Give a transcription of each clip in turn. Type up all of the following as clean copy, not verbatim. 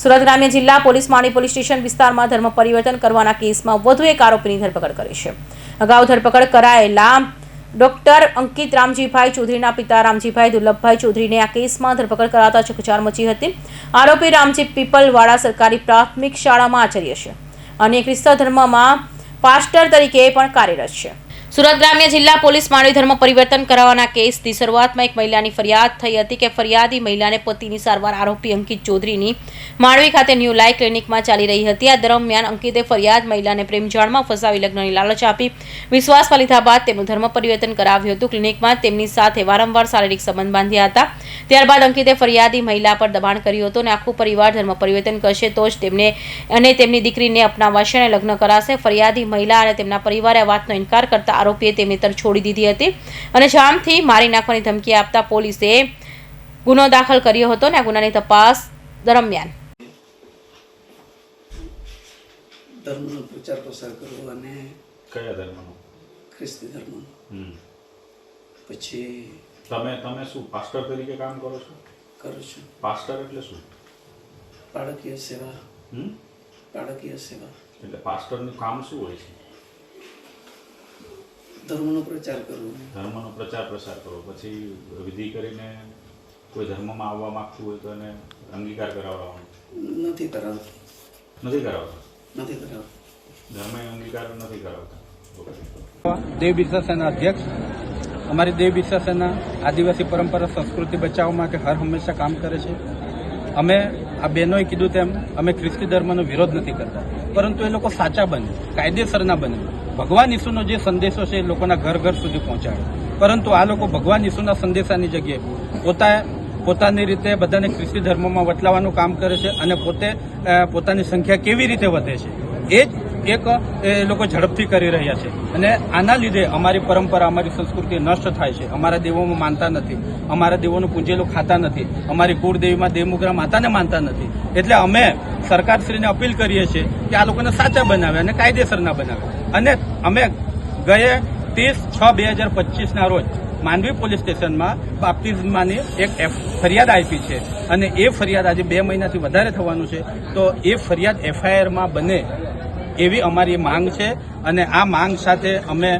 સુરત ગ્રામ્ય જિલ્લા police Mandvi police station વિસ્તારમાં ધર્મ પરિવર્તન કરવાના કેસમાં વધુ એક આરોપીની ધરપકડ કરી છે. અગાઉ ધરપકડ કરાયેલા ડોક્ટર અંકિત રામજીભાઈ ચૌધરીના પિતા રામજીભાઈ દુર્લભભાઈ ચૌધરીને આ કેસમાં ધરપકડ કરાતા ચકચાર મચી હતી. આરોપી રામજી પીપલવાડા સરકારી પ્રાથમિક શાળામાં આચાર્ય છે અને ખ્રિસ્તી ધર્મમાં પાસ્ટર તરીકે પણ કાર્યરત છે. સુરત ગ્રામ્ય જિલ્લા પોલીસ માંડવી ધર્મ પરિવર્તન કરાવવાના કેસની શરૂઆતમાં એક મહિલાની ફરિયાદ થઈ હતી કે ફરિયાદી મહિલાને પતિની સારવાર આરોપી અંકિત ચૌધરીની માંડવી ખાતે ન્યૂ લાઈફ ક્લિનિકમાં ચાલી રહી હતી. આ દરમિયાન અંકિતે ફરિયાદ મહિલાને પ્રેમજાળમાં ફસાવી લગ્નની લાલચ આપી વિશ્વાસમાં લીધા બાદ તેમનું ધર્મ પરિવર્તન કરાવ્યું હતું. ક્લિનિકમાં તેમની સાથે વારંવાર શારીરિક સંબંધ બાંધ્યા હતા. ત્યારબાદ અંકિતે ફરિયાદી મહિલા પર દબાણ કર્યું હતું અને આખું પરિવાર ધર્મ પરિવર્તન કરશે તો જ તેમને અને તેમની દીકરીને અપનાવાશે અને લગ્ન કરાશે. ફરિયાદી મહિલા અને તેમના પરિવારે આ વાતનો ઇનકાર કરતા આરોપીએ તેમને તર છોડી દીધી હતી અને જામથી મારી નાખવાની ધમકી આપતા પોલીસે ગુનો દાખલ કર્યો હતો અને આ ગુનાની તપાસ દરમિયાન ધર્મનો પ્રચાર પ્રસાર કરવો અને કયા ધર્મનો? ખ્રિસ્તી ધર્મનો. પછી તમે શું પાસ્ટર તરીકે કામ કરો છો? કરું છું. પાસ્ટર એટલે શું? બાળકીય સેવા. બાળકીય સેવા એટલે પાસ્ટરનું કામ શું હોય છે? ધર્મનો પ્રચાર કરવો. ધર્મનો પ્રચાર પ્રસાર કરો. પછી વિધિ કરીને કોઈ ધર્મમાં આવવા માંગતું હોય તો એને અંગીકાર કરાવવાનો? નથી કરાવતા. નથી કરાવતા? નથી કરાવતા. ધર્મ અંગીકાર નથી કરાવતા. દેવ બિરસા સેના અધ્યક્ષ. અમારી દેવ બિરસા સેના આદિવાસી પરંપરા સંસ્કૃતિ બચાવવા માટે હર હંમેશા કામ કરે છે. અમે આ બહેનોએ કીધું તેમ અમે ખ્રિસ્તી ધર્મનો વિરોધ નથી કરતા, પરંતુ એ લોકો સાચા બને, કાયદેસરના બને. ભગવાન ઈસુનો જે સંદેશો છે એ લોકોના ઘર ઘર સુધી પહોંચાડે. પરંતુ આ લોકો ભગવાન ઈસુના સંદેશાની જગ્યાએ પોતાની રીતે બધાને ખ્રિસ્તી ધર્મમાં વટલાવવાનું કામ કરે છે અને પોતાની સંખ્યા કેવી રીતે વધે છે એ જ એક એ લોકો ઝડપથી કરી રહ્યા છે. અને આના લીધે અમારી પરંપરા, અમારી સંસ્કૃતિ નષ્ટ થાય છે. અમારા દેવોમાં માનતા નથી, અમારા દેવોનું પૂજેલું ખાતા નથી, અમારી કુળદેવીમાં દેવમુદ્રા માતાને માનતા નથી. એટલે અમે સરકારશ્રીને અપીલ કરીએ છીએ કે આ લોકોને સાચા બનાવે અને કાયદેસરના બનાવે. અને અમે ગયે 30/6/2025 રોજ માંડવી પોલીસ સ્ટેશનમાં બાપ્તિઝમાની એક ફરિયાદ આપી છે અને એ ફરિયાદ આજે 2 મહિનાથી વધારે થવાનું છે. તો એ ફરિયાદ FIRમાં બને એવી અમારી માંગ છે. અને આ માંગ સાથે અમે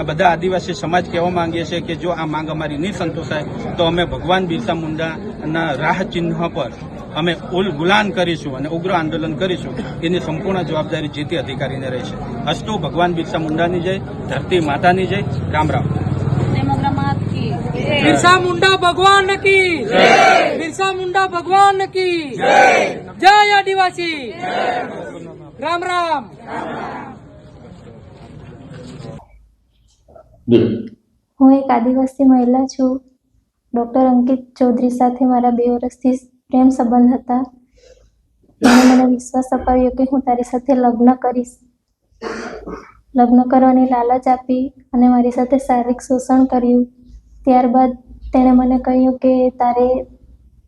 બધા આદિવાસી સમાજ કહેવા માંગીએ છીએ કે જો આ માંગ અમારી નહીં સંતોષાય તો અમે ભગવાન બિરસા મુંડાના રાહ ચિહ્ન પર અમે ગુલાન કરીશું અને ઉગ્ર આંદોલન કરીશું. એની સંપૂર્ણ જવાબદારી જે તે અધિકારીને રહેશે. અસ્તુ ભગવાન બિરસા મુંડાની જય, ધરતી માતાની જય. રામ રામ. બિરસા મુંડા ભગવાન કી જય. બિરસા મુંડા ભગવાન કી જય. જય આદિવાસી. રામ રામ. હું એક આદિવાસી મહિલા છું. ડોક્ટર અંકિત ચૌધરી સાથે મારા 2 વર્ષથી પ્રેમ સંબંધ હતા. એણે મને વિશ્વાસ અપાવ્યો કે હું તારી સાથે લગ્ન કરીશ. લગ્ન કરવાની લાલચ આપી અને મારી સાથે શારીરિક શોષણ કર્યું. ત્યારબાદ તેણે મને કહ્યું કે તારે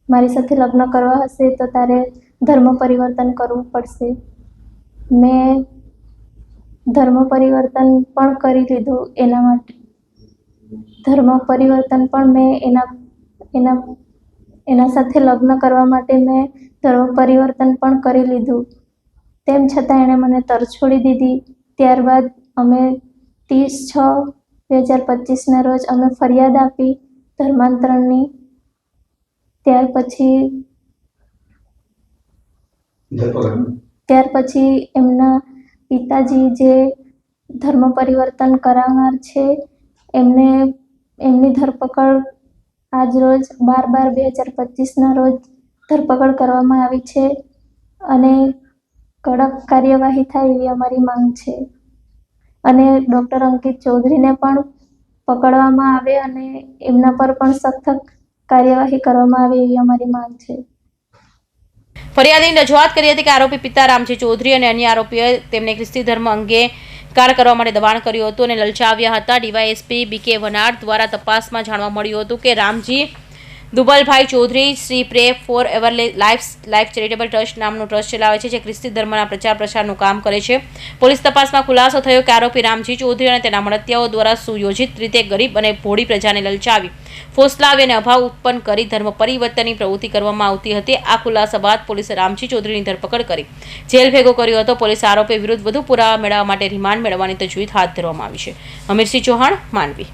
મારી સાથે લગ્ન કરવા હશે તો તારે ધર્મ પરિવર્તન કરવું પડશે. મેં ધર્મ પરિવર્તન પણ કરી લીધું. એના માટે ધર્મ પરિવર્તન પણ મેં એના સાથે લગ્ન કરવા માટે મેં ધર્મ પરિવર્તન પણ કરી લીધું. તેમ છતાં એણે મને તરછોડી દીધી. ત્યારબાદ અમે 30/6/2025 રોજ અમે ફરિયાદ આપી ધર્માંતરણની. ત્યાર પછી એમના પિતાજી જે ધર્મ પરિવર્તન કરાવનાર છે એમની ધરપકડ આજ રોજ 12/12/2025 રોજ ધરપકડ કરવામાં આવી છે અને કડક કાર્યવાહી થાય એવી અમારી માંગ છે. અને ડૉક્ટર અંકિત ચૌધરીને પણ પકડવામાં આવે અને એમના પર પણ સખત કાર્યવાહી કરવામાં આવે એવી અમારી માંગ છે. ફરિયાદીને રજૂઆત કરી હતી કે આરોપી પિતા રામજી ચૌધરી અને અન્ય આરોપીઓએ તેમને ખ્રિસ્તી ધર્મ અંગે કાર કરવા માટે દબાણ કર્યું હતું અને લલચાવ્યા હતા. DYSP BK વનાડ દ્વારા તપાસમાં જાણવા મળ્યું હતું કે Ramji Dubalbhai Chaudhari Shri pray for ever life charitable trust નામનું ટ્રસ્ટ ચલાવે છે, જે ખ્રિસ્તી ધર્મના પ્રચાર પ્રસારનું કામ કરે છે. પોલીસ તપાસમાં ખુલાસો થયો કે આરોપી રામજી ચૌધરી અને તેના મળતિયાઓ દ્વારા સુયોજિત રીતે ગરીબ અને ભોળી પ્રજાને લલચાવી, ફોસલાવી અને અભાવ ઉત્પન્ન કરી ધર્મ પરિવર્તનની પ્રવૃત્તિ કરવામાં આવતી હતી. આ ખુલાસા બાદ પોલીસે રામજી ચૌધરીની ધરપકડ કરી જેલ ભેગો કર્યો હતો. પોલીસે આરોપી વિરુદ્ધ વધુ પુરાવા મેળવવા માટે રિમાન્ડ મેળવવાની તજવીજ હાથ ધરવામાં આવી છે. અમીરસિંહ ચૌહાણ, માંડવી.